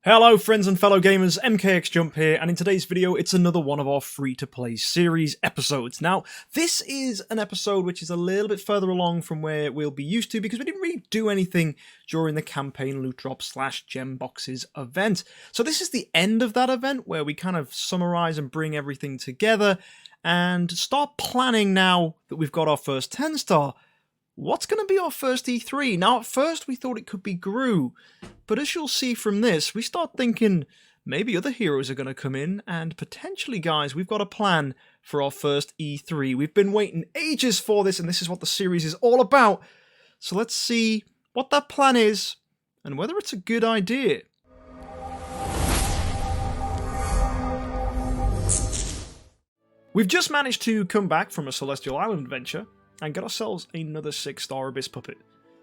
Hello friends and fellow gamers, MKxJUMP here, and in today's video it's another one of our free-to-play series episodes. Now, this is an episode which is a little bit further along from where we'll be used to because we didn't really do anything during the campaign loot drop / gem boxes event. So this is the end of that event where we kind of summarize and bring everything together and start planning now that we've got our first 10-star. What's going to be our first E3? Now, at first we thought it could be Gru, but as you'll see from this, we start thinking maybe other heroes are going to come in, and potentially, guys, we've got a plan for our first E3. We've been waiting ages for this, and this is what the series is all about. So let's see what that plan is, and whether it's a good idea. We've just managed to come back from a Celestial Island adventure, and get ourselves another 6-star Abyss Puppet.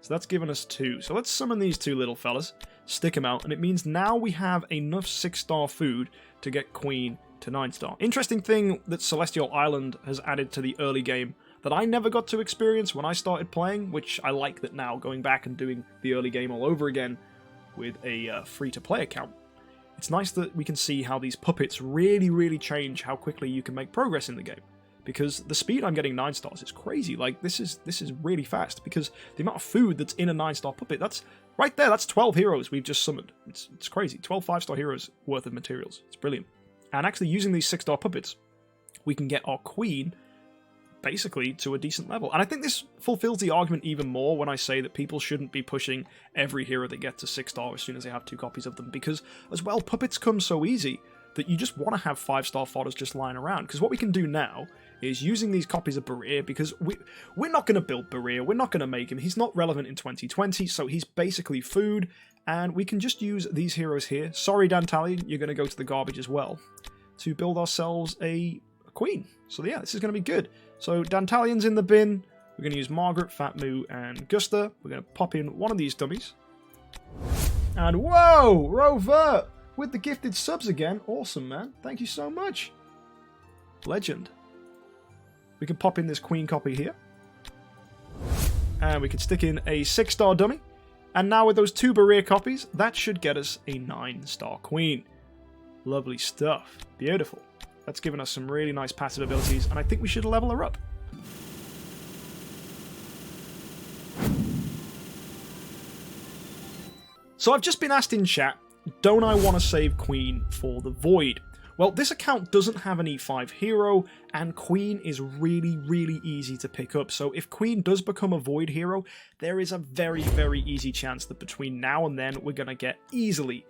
So that's given us 2. So let's summon these 2 little fellas, stick them out, and it means now we have enough 6-star food to get Queen to 9-star. Interesting thing that Celestial Island has added to the early game that I never got to experience when I started playing, which I like that now, going back and doing the early game all over again with a free-to-play account. It's nice that we can see how these puppets really change how quickly you can make progress in the game. Because the speed I'm getting 9 stars is crazy. Like, this is really fast, because the amount of food that's in a 9-star puppet, that's right there, that's 12 heroes we've just summoned. It's crazy. 12 5-star heroes worth of materials. It's brilliant. And actually using these 6-star puppets, we can get our queen basically to a decent level. And I think this fulfills the argument even more when I say that people shouldn't be pushing every hero that gets to 6-star as soon as they have 2 copies of them, because as well, puppets come so easy that you just want to have 5-star fodders just lying around. Because what we can do now is using these copies of Berir, because we're not going to build Berir, we're not going to make him, he's not relevant in 2020, so he's basically food, and we can just use these heroes here, sorry Dantalion, you're going to go to the garbage as well, to build ourselves a queen. So yeah, this is going to be good. So Dantalion's in the bin, we're going to use Margaret, Fatmu, and Gusta, we're going to pop in one of these dummies, and whoa, Rover! With the gifted subs again. Awesome, man. Thank you so much. Legend. We can pop in this queen copy here. And we can stick in a 6-star dummy. And now with those 2 Berir copies, that should get us a 9-star queen. Lovely stuff. Beautiful. That's given us some really nice passive abilities, and I think we should level her up. So I've just been asked in chat, don't I want to save Queen for the Void? Well, this account doesn't have an E5 hero, and Queen is really easy to pick up, so if Queen does become a Void hero, there is a very easy chance that between now and then we're going to get easily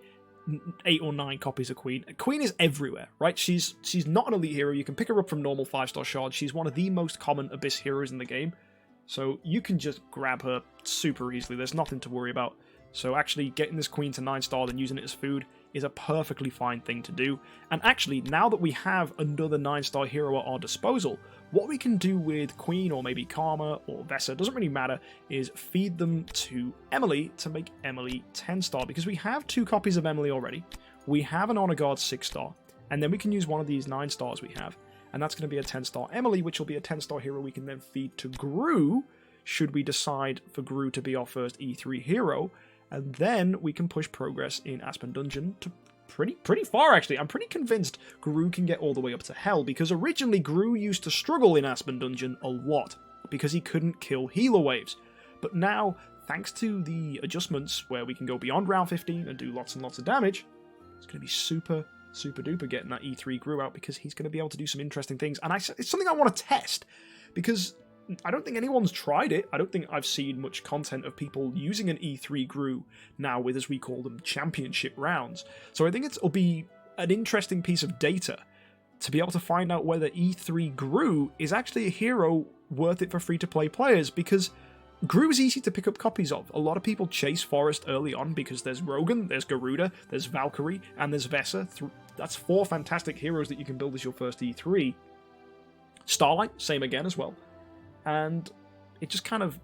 8 or 9 copies of Queen. Queen is everywhere, right? She's not an elite hero, you can pick her up from normal 5-star shards, she's one of the most common Abyss heroes in the game, so you can just grab her super easily, there's nothing to worry about. So actually getting this queen to 9-star and using it as food is a perfectly fine thing to do. And actually, now that we have another 9-star hero at our disposal, what we can do with Queen or maybe Karma or Vesa, doesn't really matter, is feed them to Emily to make Emily 10-star. Because we have 2 copies of Emily already, we have an Honor Guard 6-star, and then we can use one of these 9-stars we have. And that's going to be a 10-star Emily, which will be a 10-star hero we can then feed to Gru, should we decide for Gru to be our first E3 hero. And then we can push progress in Aspen Dungeon to pretty far, actually. I'm pretty convinced Gru can get all the way up to Hell, because originally Gru used to struggle in Aspen Dungeon a lot, because he couldn't kill healer waves. But now, thanks to the adjustments where we can go beyond round 15 and do lots and lots of damage, it's going to be super duper getting that E3 Gru out, because he's going to be able to do some interesting things. And it's something I want to test, because I don't think anyone's tried it. I don't think I've seen much content of people using an E3 Gru now with, as we call them, championship rounds. So I think it'll be an interesting piece of data to be able to find out whether E3 Gru is actually a hero worth it for free-to-play players, because Gru is easy to pick up copies of. A lot of people chase Forest early on because there's Rogan, there's Garuda, there's Valkyrie, and there's Vesa. That's 4 fantastic heroes that you can build as your first E3. Starlight, same again as well. And it just kind of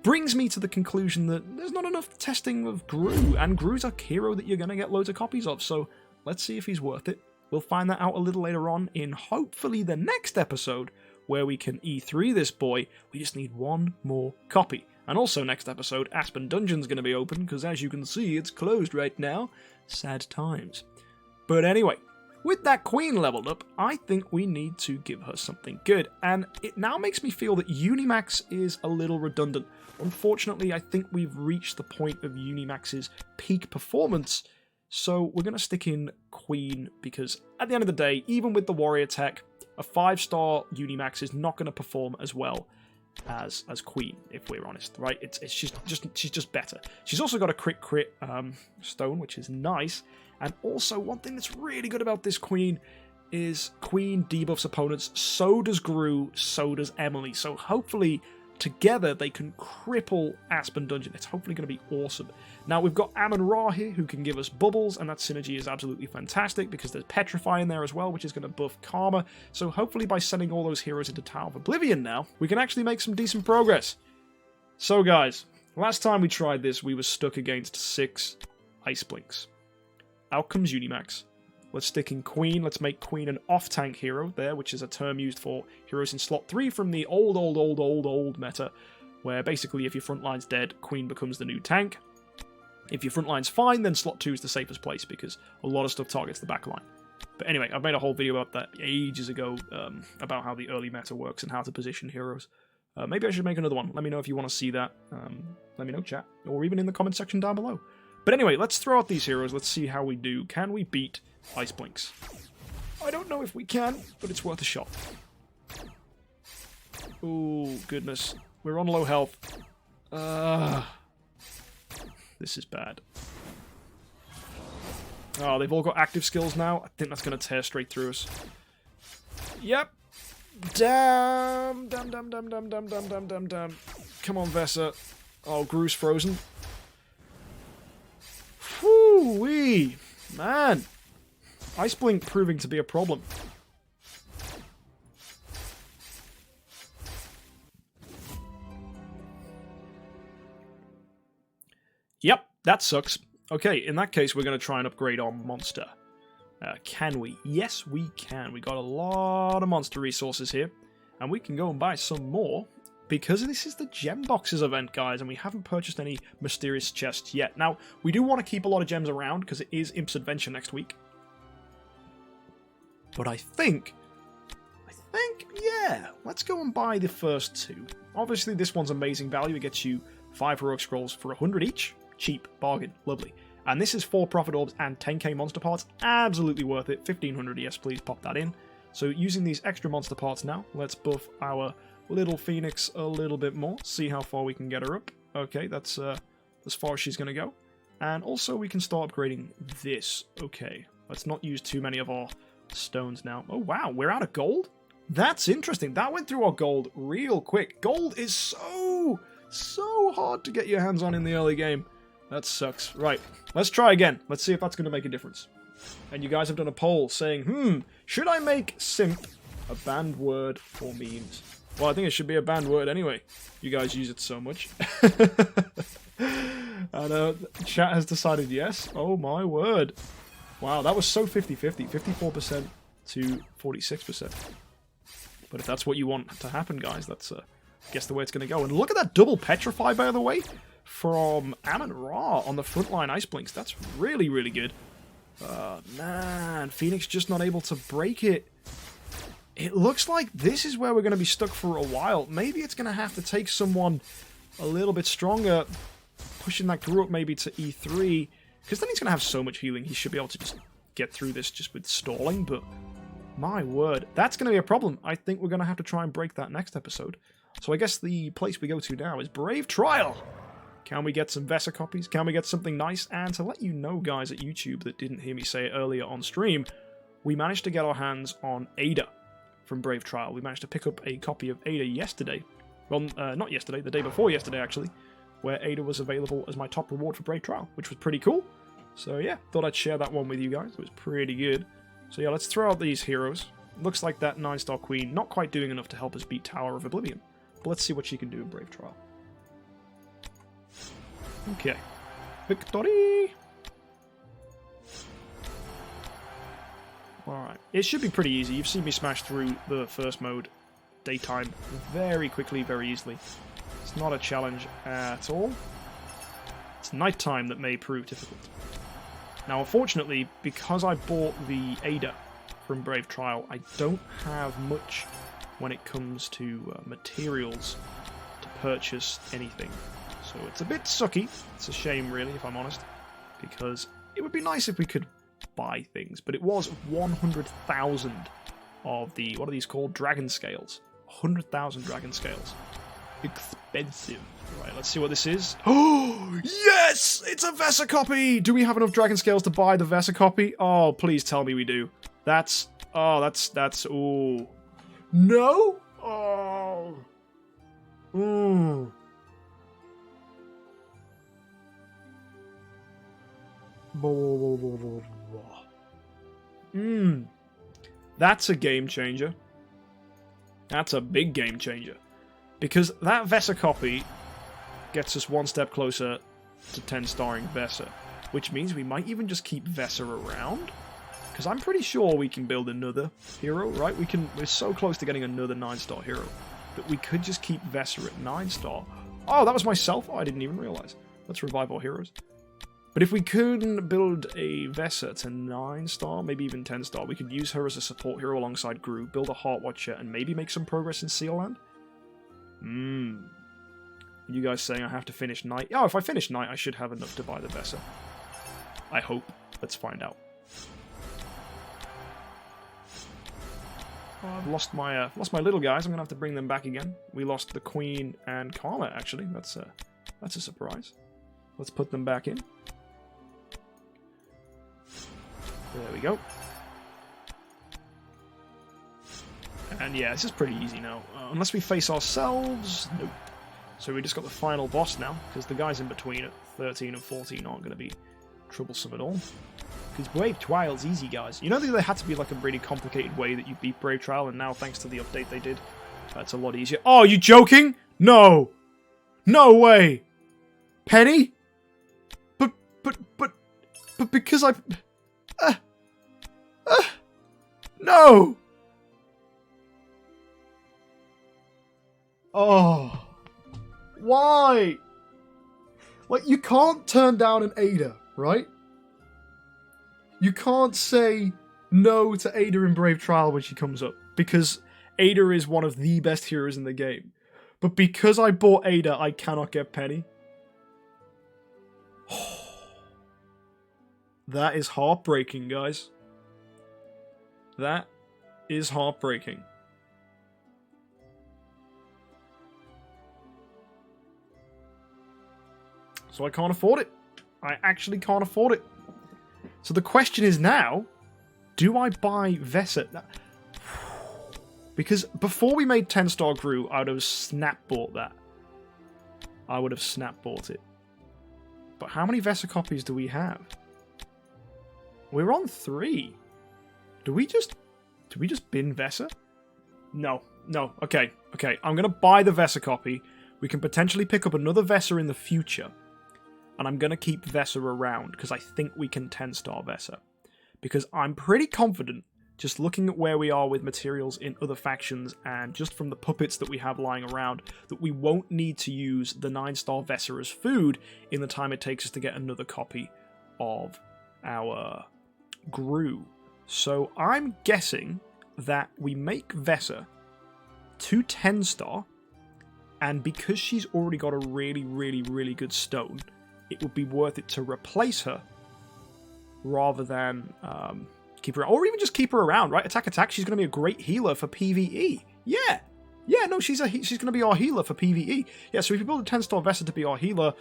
brings me to the conclusion that there's not enough testing of Gru, and Gru's a hero that you're going to get loads of copies of, so let's see if he's worth it. We'll find that out a little later on in hopefully the next episode, where we can E3 this boy. We just need 1 more copy. And also next episode, Aspen Dungeon's going to be open, because as you can see, it's closed right now. Sad times. But anyway, with that queen leveled up, I think we need to give her something good. And it now makes me feel that Unimax is a little redundant. Unfortunately, I think we've reached the point of Unimax's peak performance. So we're going to stick in Queen, because at the end of the day, even with the warrior tech, a 5-star Unimax is not going to perform as well as Queen, if we're honest, right? She's just better. She's also got a crit stone, which is nice. And also, one thing that's really good about this Queen is Queen debuffs opponents. So does Gru, so does Emily. So hopefully, together, they can cripple Aspen Dungeon. It's hopefully going to be awesome. Now, we've got Amun-Ra here, who can give us bubbles, and that synergy is absolutely fantastic, because there's Petrify in there as well, which is going to buff Karma. So hopefully, by sending all those heroes into Tower of Oblivion now, we can actually make some decent progress. So, guys, last time we tried this, we were stuck against 6 Ice Blinks. Out comes Unimax. Let's stick in Queen. Let's make Queen an off-tank hero there, which is a term used for heroes in slot 3 from the old meta, where basically if your front line's dead, Queen becomes the new tank. If your front line's fine, then slot 2 is the safest place, because a lot of stuff targets the back line. But anyway, I've made a whole video about that ages ago, about how the early meta works and how to position heroes. Maybe I should make another one. Let me know if you want to see that. Let me know, chat, or even in the comment section down below. But anyway, let's throw out these heroes. Let's see how we do. Can we beat Ice Blinks? I don't know if we can, but it's worth a shot. Oh, goodness. We're on low health. This is bad. Oh, they've all got active skills now. I think that's going to tear straight through us. Yep. Damn. Come on, Vesa. Oh, Gru's frozen. Whoo-wee. Man. Ice Blink proving to be a problem. Yep, that sucks. Okay, in that case, we're going to try and upgrade our monster. Can we? Yes, we can. We got a lot of monster resources here. And we can go and buy some more, because this is the Gem Boxes event, guys, and we haven't purchased any mysterious chests yet. Now, we do want to keep a lot of gems around, because it is Imp's Adventure next week. But I think, yeah, let's go and buy the first 2. Obviously, this one's amazing value. It gets you 5 heroic scrolls for 100 each. Cheap, bargain, lovely. And this is 4 profit orbs and 10k monster parts. Absolutely worth it. 1500, yes, please pop that in. So using these extra monster parts now, let's buff our little Phoenix a little bit more. See how far we can get her up. Okay, that's as far as she's going to go. And also we can start upgrading this. Okay, let's not use too many of our stones now. Oh wow, we're out of gold? That's interesting. That went through our gold real quick. Gold is so hard to get your hands on in the early game. That sucks. Right, let's try again. Let's see if that's going to make a difference. And you guys have done a poll saying, should I make simp a banned word for memes? Well, I think it should be a banned word anyway. You guys use it so much. And chat has decided yes. Oh my word. Wow, that was so 50-50. 54% to 46%. But if that's what you want to happen, guys, that's, I guess, the way it's going to go. And look at that double Petrify, by the way, from Amun-Ra on the frontline Ice Blinks. That's really, really good. Man, Phoenix just not able to break it. It looks like this is where we're going to be stuck for a while. Maybe it's going to have to take someone a little bit stronger, pushing that Gru up maybe to E3, because then he's going to have so much healing, he should be able to just get through this just with stalling, but my word, that's going to be a problem. I think we're going to have to try and break that next episode. So I guess the place we go to now is Brave Trial. Can we get some Vesa copies? Can we get something nice? And to let you know, guys at YouTube that didn't hear me say it earlier on stream, we managed to get our hands on Ada from Brave Trial. We managed to pick up a copy of Ada yesterday. Well, not yesterday, the day before yesterday, actually, where Ada was available as my top reward for Brave Trial, which was pretty cool. So yeah, thought I'd share that one with you guys. It was pretty good. So yeah, let's throw out these heroes. Looks like that 9-star Queen not quite doing enough to help us beat Tower of Oblivion. But let's see what she can do in Brave Trial. Okay. Victory! Alright. It should be pretty easy. You've seen me smash through the first mode daytime very quickly, very easily. It's not a challenge at all. It's nighttime that may prove difficult. Now, unfortunately, because I bought the Ada from Brave Trial, I don't have much when it comes to materials to purchase anything. So it's a bit sucky. It's a shame, really, if I'm honest, because it would be nice if we could buy things, but it was 100,000 of the, what are these called? Dragon scales. 100,000 dragon scales. Expensive. Right, let's see what this is. Oh, yes! It's a Vesa copy! Do we have enough dragon scales to buy the Vesa copy? Oh, please tell me we do. That's, ooh. No? Oh. Ooh. That's a game changer. That's a big game changer. Because that Vesa copy gets us one step closer to 10-starring Vesa. Which means we might even just keep Vesa around. Because I'm pretty sure we can build another hero, right? We're so close to getting another 9-star hero that we could just keep Vesa at 9-star. Oh, that was myself? Oh, I didn't even realize. Let's revive our heroes. But if we couldn't build a Vesa to 9-star, maybe even 10-star, we could use her as a support hero alongside Gru, build a Heart Watcher, and maybe make some progress in Seal Land? You guys saying I have to finish Knight? Oh, if I finish Knight, I should have enough to buy the Vesa. I hope. Let's find out. Oh, I've lost my little guys. I'm gonna have to bring them back again. We lost the Queen and Karma, actually. That's a surprise. Let's put them back in. There we go. And yeah, this is pretty easy now. Unless we face ourselves, nope. So we just got the final boss now, because the guys in between at 13 and 14 aren't going to be troublesome at all. Because Brave Trial's easy, guys. You know that there had to be like a really complicated way that you beat Brave Trial, and now thanks to the update they did, that's a lot easier. Oh, are you joking? No! No way! Penny? But because I... no! Oh. Why? Like, you can't turn down an Ada, right? You can't say no to Ada in Brave Trial when she comes up, because Ada is one of the best heroes in the game. But because I bought Ada, I cannot get Penny. That is heartbreaking, guys. That is heartbreaking. So I can't afford it. I actually can't afford it. So the question is now, do I buy Vesa? Because before we made 10-star Gru, I would have snap bought that. I would have snap bought it. But how many Vesa copies do we have? We're on 3. Do we just bin Vesa? No. Okay. I'm gonna buy the Vesa copy. We can potentially pick up another Vesa in the future. And I'm gonna keep Vesa around, because I think we can 10-star Vesa. Because I'm pretty confident, just looking at where we are with materials in other factions, and just from the puppets that we have lying around, that we won't need to use the 9-star Vesa as food in the time it takes us to get another copy of our Gru. So I'm guessing that we make Vesa to 10-star, and because she's already got a really good stone, it would be worth it to replace her rather than keep her, or even just keep her around, right? Attack, she's going to be a great healer for PvE. Yeah, no, she's going to be our healer for PvE. Yeah, so if you build a 10-star Vesa to be our healer,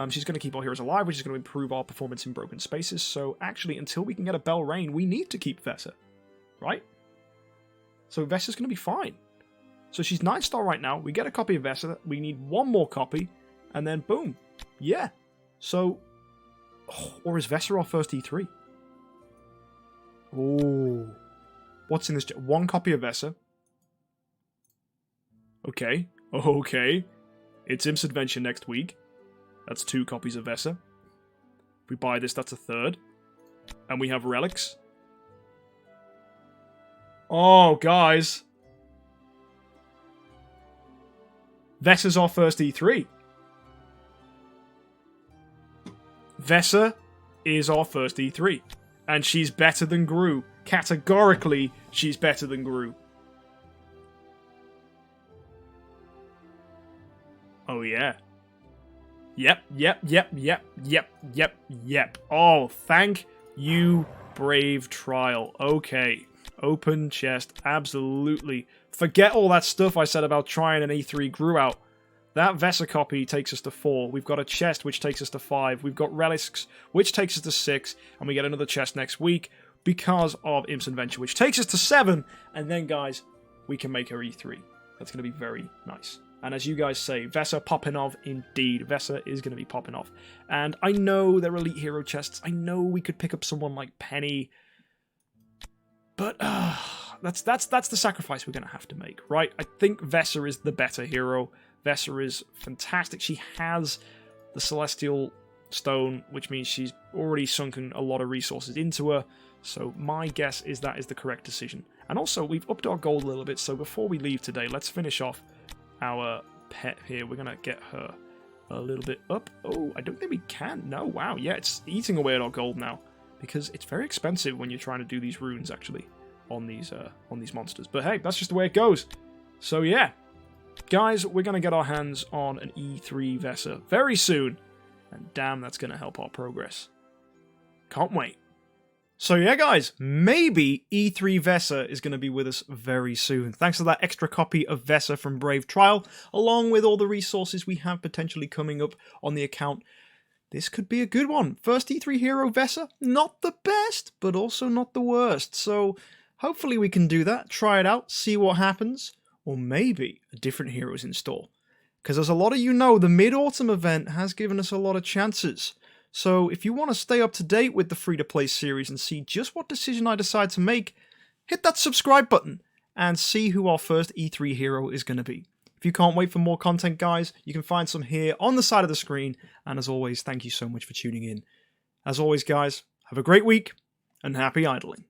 she's going to keep our heroes alive, which is going to improve our performance in broken spaces. So actually, until we can get a Belrain, we need to keep Vesa, right? So Vesa's going to be fine. So she's 9-star right now. We get a copy of Vesa. We need one more copy, and then boom. Yeah. So, or is Vesa our first E3? Oh. What's in this? One copy of Vesa. Okay. It's Imps Adventure next week. That's 2 copies of Vesa. If we buy this, that's a 3rd. And we have relics. Oh, guys. Vessa's our first E3. Vessa is our first E3. And she's better than Gru. Categorically, she's better than Gru. Oh, yeah. Yep. Oh, thank you, Brave Trial. Okay. Open chest. Absolutely. Forget all that stuff I said about trying an E3 Gru out. That Vessa copy takes us to 4. We've got a chest which takes us to 5. We've got relics which takes us to 6. And we get another chest next week because of Imps Adventure, which takes us to 7. And then, guys, we can make her E3. That's going to be very nice. And as you guys say, Vessa popping off indeed. Vessa is going to be popping off. And I know they're elite hero chests. I know we could pick up someone like Penny. But that's the sacrifice we're going to have to make, right? I think Vessa is the better hero. Vessa is fantastic. She has the Celestial Stone, which means she's already sunken a lot of resources into her. So my guess is that is the correct decision. And also, we've upped our gold a little bit, so before we leave today, let's finish off our pet here. We're going to get her a little bit up. Oh, I don't think we can. No, wow. Yeah, it's eating away at our gold now, because it's very expensive when you're trying to do these runes, actually, on these monsters. But hey, that's just the way it goes. So yeah. Guys, we're going to get our hands on an E3 Vessa very soon, and damn, that's going to help our progress. Can't wait. So yeah, guys, maybe E3 Vessa is going to be with us very soon. Thanks to that extra copy of Vessa from Brave Trial, along with all the resources we have potentially coming up on the account. This could be a good one. First E3 hero Vessa, not the best, but also not the worst. So hopefully we can do that, try it out, see what happens. Or maybe a different hero is in store. Because as a lot of you know, the Mid-Autumn event has given us a lot of chances. So if you want to stay up to date with the free-to-play series and see just what decision I decide to make, hit that subscribe button and see who our first E3 hero is going to be. If you can't wait for more content, guys, you can find some here on the side of the screen. And as always, thank you so much for tuning in. As always, guys, have a great week and happy idling.